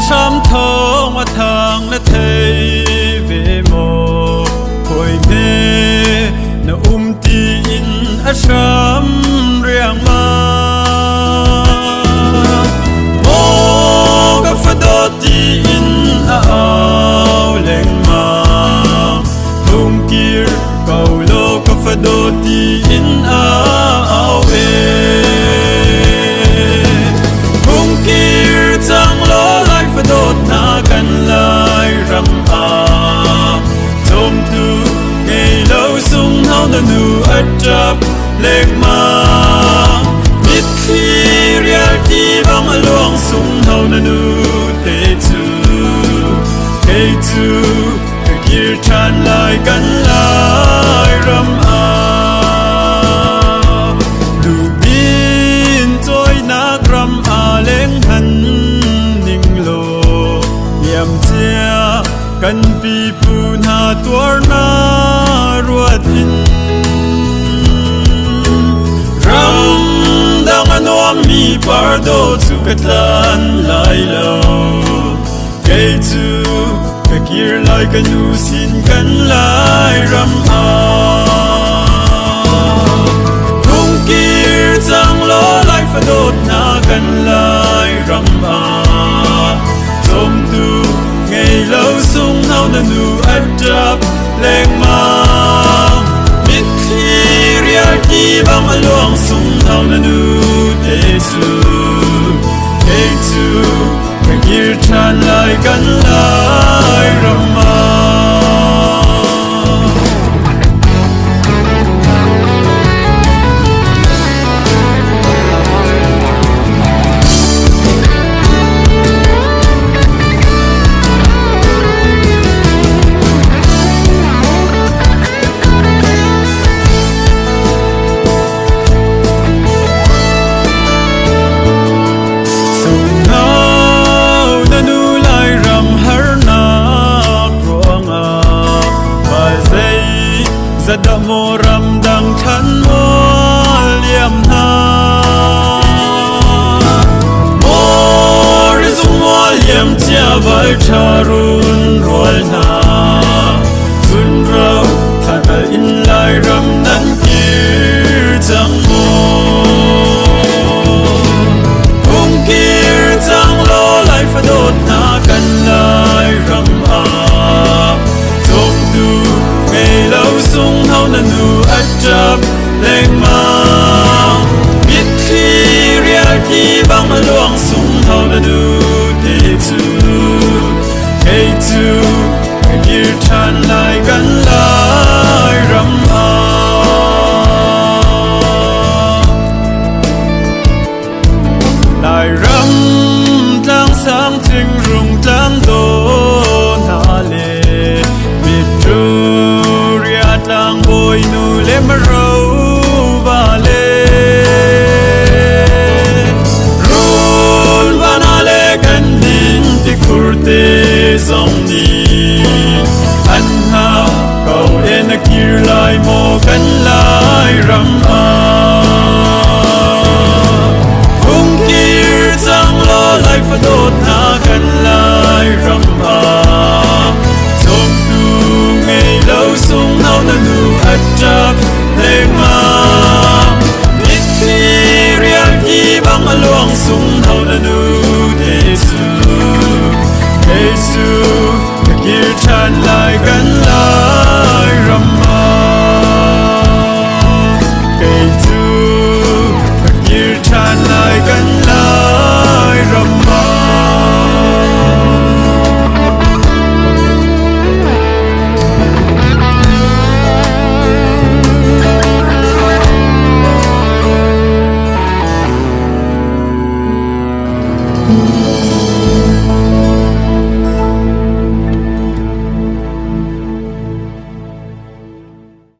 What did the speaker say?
sam thong a thang na thei ve mo khoi me na ti in a sam riang ma mo ka fa do ti in a au leng ma thung kir kau lo ka fa do ti in a au e thung kir chang lo lai fa do na kan lai ram a thom tu ngei lo sung hau na nu a trap lek ma mit khi rial ti bang a luang sung hau na nu te tu ka kir chan lai kan lai ram a lu bin toy na ram a leng han ning lo yam chia kan pi pu na tuar na ruat in ram dang anuam mi pardo chu katlan lai lo kei chu ka kir lai ka nu sin kan lai ram a thung kir chang lo lai fa dot na kan lai ram a thom tu ngei lo sung hau na nu at trap leng ma mit khi rial ki bang a luang sung hau na nu te su kei tu ka kir chan lai kan lai ram a da mo ram dang than mo liam na mo ri zum mo liam chia vai charun roi na sun rau tha in lai ram nan kir chang mo kung kir chang lo lai fa dot na kan lai ram a thom tu ngei lo sung hau na nu at trap leng ma biết khi rial ki bang a luang sung hau na nu te tu kei tu ka kir chan lai kan lai ram a lai ram tlang sang ting rung tlang do na le mit tu lang boy nu le maro ba le rul bana le kan din ti kurte song ni an ha kau en kir lai mo kan lai ram a kung kir chang lo lai fa dot na kan lai ram a sung hau na nu at trap leng ma biết khi rial ki bang a luang sung hau na nu